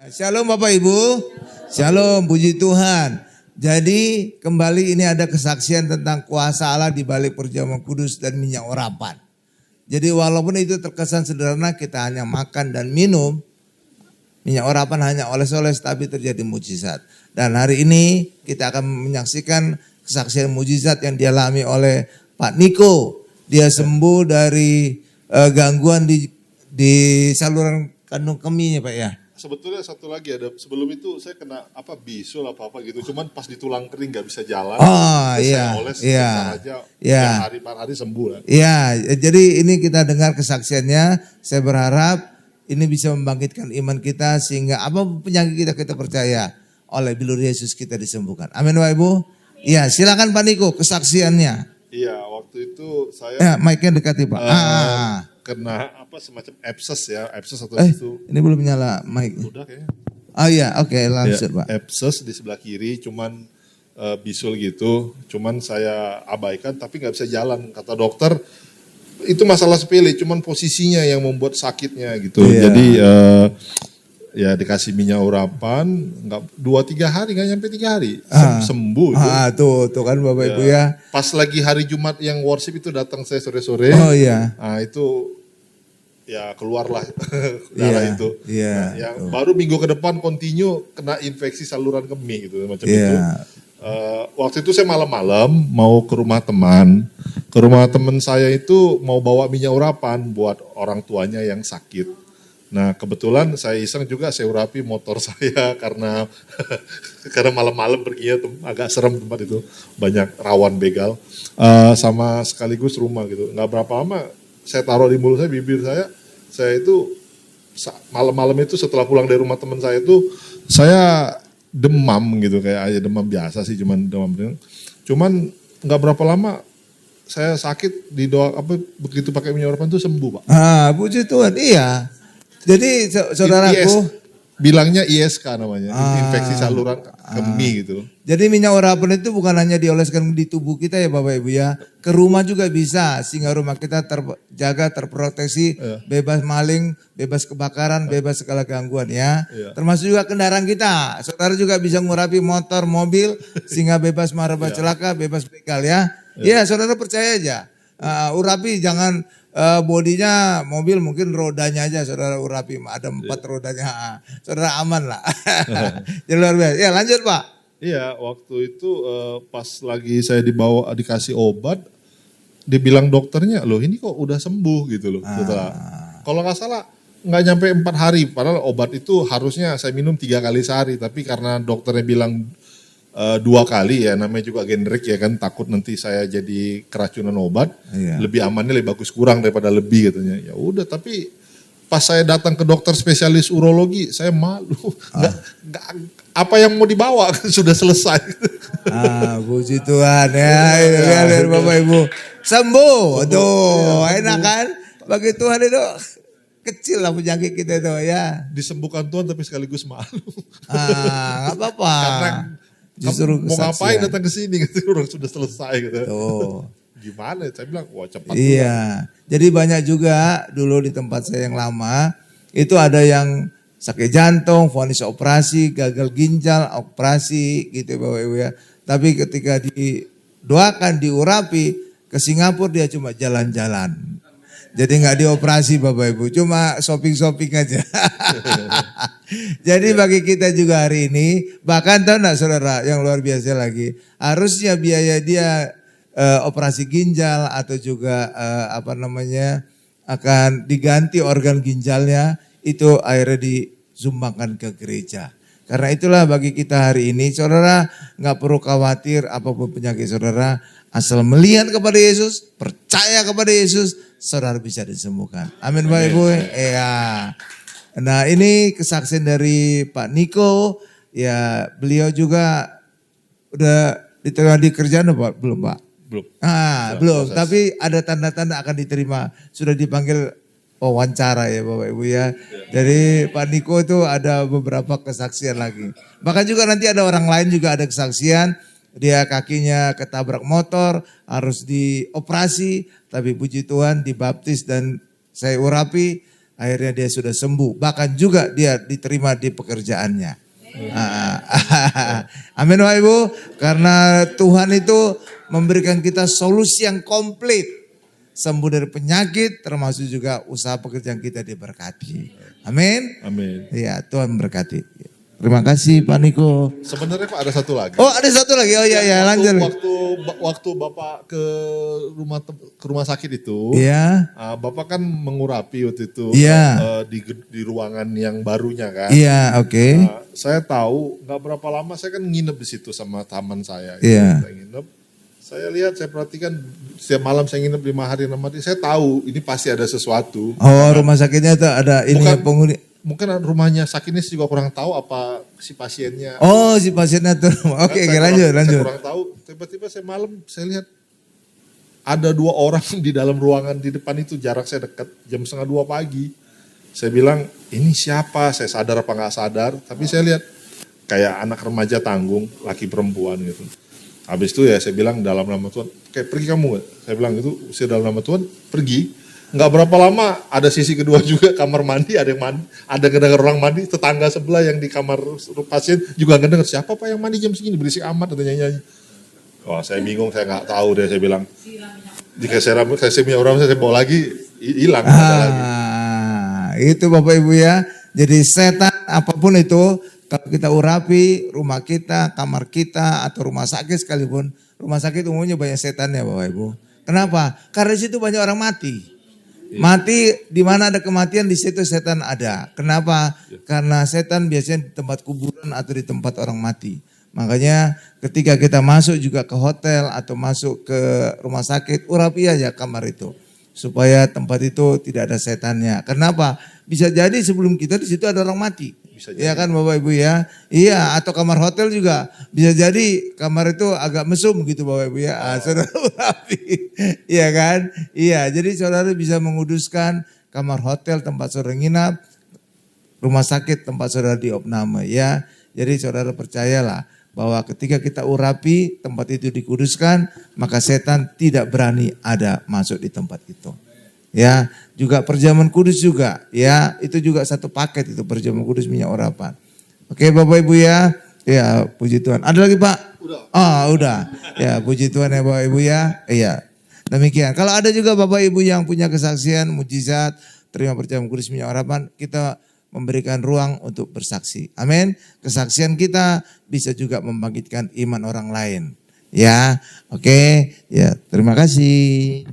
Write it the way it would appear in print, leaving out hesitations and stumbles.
Shalom Bapak Ibu. Shalom, puji Tuhan. Jadi kembali ini ada kesaksian tentang kuasa Allah di balik perjamuan kudus dan minyak urapan. Jadi walaupun itu terkesan sederhana, kita hanya makan dan minum, minyak urapan hanya oles-oles, tapi terjadi mujizat. Dan hari ini kita akan menyaksikan kesaksian mujizat yang dialami oleh Pak Niko. Dia sembuh dari gangguan di saluran kandung kemihnya Pak ya. Sebetulnya satu lagi ada, sebelum itu saya kena bisul apa gitu, cuman pas di tulang kering nggak bisa jalan. Oh iya, saya oles, iya, aja, iya. hari per hari sembuh lah. Iya, jadi ini kita dengar kesaksiannya. Saya berharap ini bisa membangkitkan iman kita sehingga apa penyakit kita percaya oleh bilur Yesus kita disembuhkan. Amin Bapak Ibu. Iya, silakan Pak Niko kesaksiannya. Iya, waktu itu saya Ya, mic-nya dekati Pak. kena semacam abscess atau itu. Ini belum nyala mic. Udah kayaknya. Oh iya, oke, langsung Ya, Pak. abscess di sebelah kiri, cuman bisul gitu, cuman saya abaikan tapi nggak bisa jalan. Kata dokter itu masalah sepele, cuman posisinya yang membuat sakitnya gitu. Iya. Jadi ya dikasih minyak urapan, nggak 2-3 hari, nggak nyampe 3 hari sembuh. Tuh kan Bapak Ibu ya. Pas lagi hari Jumat yang worship itu datang saya sore-sore. Oh iya. Nah itu ya keluarlah darah itu. Iya. Nah, yang baru minggu ke depan continue kena infeksi saluran kemih gitu macam itu. Waktu itu saya malam-malam mau ke rumah teman. Ke rumah teman saya itu mau bawa minyak urapan buat orang tuanya yang sakit. Nah kebetulan saya iseng juga saya urapi motor saya karena malam-malam perginya agak serem tempat itu, banyak rawan begal, sama sekaligus rumah gitu. Nggak berapa lama saya taruh di mulut saya, bibir saya itu malam-malam itu setelah pulang dari rumah teman saya itu saya demam gitu, kayak aja demam biasa sih, cuman nggak berapa lama saya sakit di doa begitu pakai minyak urapan itu sembuh Pak. Puji Tuhan, iya. Jadi saudaraku, bilangnya ISK namanya, infeksi saluran kemih gitu. Jadi minyak urapan itu bukan hanya dioleskan di tubuh kita ya Bapak Ibu ya, ke rumah juga bisa sehingga rumah kita terjaga, terproteksi, bebas maling, bebas kebakaran, bebas segala gangguan ya. Termasuk juga kendaraan kita, saudara juga bisa ngurapi motor, mobil sehingga bebas marah celaka, bebas begal ya. Iya, saudara percaya aja, urapi jangan bodinya mobil mungkin rodanya aja saudara urapi, ada 4 rodanya, saudara aman lah. Jadi luar biasa. Ya lanjut Pak. Iya waktu itu pas lagi saya dikasih obat, dibilang dokternya loh ini kok udah sembuh gitu loh. Setelah, kalau nggak salah nggak nyampe 4 hari, padahal obat itu harusnya saya minum 3 kali sehari, tapi karena dokternya bilang 2 kali ya, namanya juga generik ya kan, takut nanti saya jadi keracunan obat, lebih amannya lebih bagus kurang daripada lebih katanya. Ya udah, tapi pas saya datang ke dokter spesialis urologi saya malu, nggak apa yang mau dibawa sudah selesai. Puji Tuhan ya, lihat Bapak Ibu sembuh, tuh enak kan? Bagi Tuhan itu kecil lah penyakit kita itu ya. Disembuhkan Tuhan tapi sekaligus malu. Nggak apa-apa. Karena justru mau ngapain kesaksian. datang ke sini gitu, orang sudah selesai gitu. Tuh. Gimana? Saya bilang wah cepat. Iya. Jadi banyak juga dulu di tempat saya yang lama itu ada yang sakit jantung, vonis operasi, gagal ginjal, operasi gitu Bapak Ibu ya. Tapi ketika didoakan, diurapi, ke Singapura dia cuma jalan-jalan. Jadi nggak dioperasi Bapak Ibu, cuma shopping-shopping aja. Jadi bagi kita juga hari ini, bahkan tahu enggak saudara yang luar biasa lagi, harusnya biaya dia operasi ginjal atau juga akan diganti organ ginjalnya, itu akhirnya disumbangkan ke gereja. Karena itulah bagi kita hari ini, saudara nggak perlu khawatir apapun penyakit saudara, asal melihat kepada Yesus, percaya kepada Yesus, saudara bisa disembuhkan. Amin Bapak Ibu. Iya. Nah ini kesaksian dari Pak Niko, ya beliau juga udah diterima di kerjaan Pak, belum Pak? Belum. Belum, tapi ada tanda-tanda akan diterima, sudah dipanggil wawancara ya Bapak Ibu ya. Jadi Pak Niko itu ada beberapa kesaksian lagi. Bahkan juga nanti ada orang lain juga ada kesaksian, dia kakinya ketabrak motor, harus dioperasi, tapi puji Tuhan dibaptis dan saya urapi, akhirnya dia sudah sembuh. Bahkan juga dia diterima di pekerjaannya. Amin Bapak Ibu. Karena Tuhan itu memberikan kita solusi yang komplit. Sembuh dari penyakit termasuk juga usaha pekerjaan kita diberkati. Amin. Amin. Ya, Tuhan berkati. Terima kasih Pak Niko. Sebenarnya Pak ada satu lagi. Oh, ada satu lagi. Oh iya ya, lanjut. Waktu Bapak ke rumah sakit itu, Iya. Bapak kan mengurapi waktu itu Iya. di ruangan yang barunya kan. Iya, oke. Saya tahu nggak berapa lama saya kan nginep di situ sama teman saya. Iya. Saya nginep. Saya lihat, saya perhatikan setiap malam saya nginep 5 hari 6 hari. Saya tahu ini pasti ada sesuatu. Oh, rumah sakitnya itu ada ini Bukan- penghuni. Mungkin rumahnya sakitnya juga kurang tahu apa si pasiennya. Oh, si pasiennya tuh. Oke, Kan lanjut. Saya kurang tahu. Tiba-tiba saya malam saya lihat ada 2 orang di dalam ruangan di depan itu, jarak saya dekat, jam 1:30 pagi. Saya bilang ini siapa? Saya sadar apa nggak sadar? Tapi saya lihat kayak anak remaja tanggung, laki perempuan gitu. Habis itu ya saya bilang dalam nama Tuhan, kayak pergi kamu nggak? Saya bilang itu, saya dalam nama Tuhan pergi. Nggak berapa lama ada sisi kedua juga, kamar mandi ada yang mandi, ada kedengar orang mandi, tetangga sebelah yang di kamar pasien juga kedengar, siapa Pak yang mandi jam segini berisik amat atau nyanyi. Wah saya bingung, saya nggak tahu deh, saya bilang jika saya minyak orang saya bawa lagi hilang. Itu Bapak Ibu ya. Jadi setan apapun itu, kalau kita urapi rumah kita, kamar kita, atau rumah sakit sekalipun, rumah sakit umumnya banyak setannya Bapak Ibu. Kenapa? Karena di situ banyak orang mati. Mati, di mana ada kematian di situ setan ada. Kenapa? Karena setan biasanya di tempat kuburan atau di tempat orang mati. Makanya ketika kita masuk juga ke hotel atau masuk ke rumah sakit, urapi aja kamar itu. Supaya tempat itu tidak ada setannya. Kenapa? Bisa jadi sebelum kita di situ ada orang mati. Iya kan Bapak Ibu ya? Iya, atau kamar hotel juga. Bisa jadi kamar itu agak mesum gitu Bapak Ibu ya. Saudara urapi. Iya kan? Iya, jadi saudara bisa menguduskan kamar hotel tempat saudara nginap, rumah sakit tempat saudara diopname ya. Jadi saudara percayalah bahwa ketika kita urapi tempat itu dikuduskan, maka setan tidak berani ada masuk di tempat itu. Ya, juga perjamuan kudus juga, ya itu juga satu paket itu perjamuan kudus minyak urapan. Oke Bapak Ibu ya, ya puji Tuhan. Ada lagi Pak? Udah. Ya puji Tuhan ya Bapak Ibu ya. Iya, demikian. Kalau ada juga Bapak Ibu yang punya kesaksian, mujizat, terima perjamuan kudus minyak urapan, kita memberikan ruang untuk bersaksi. Amin. Kesaksian kita bisa juga membangkitkan iman orang lain. Ya, oke. Ya, terima kasih.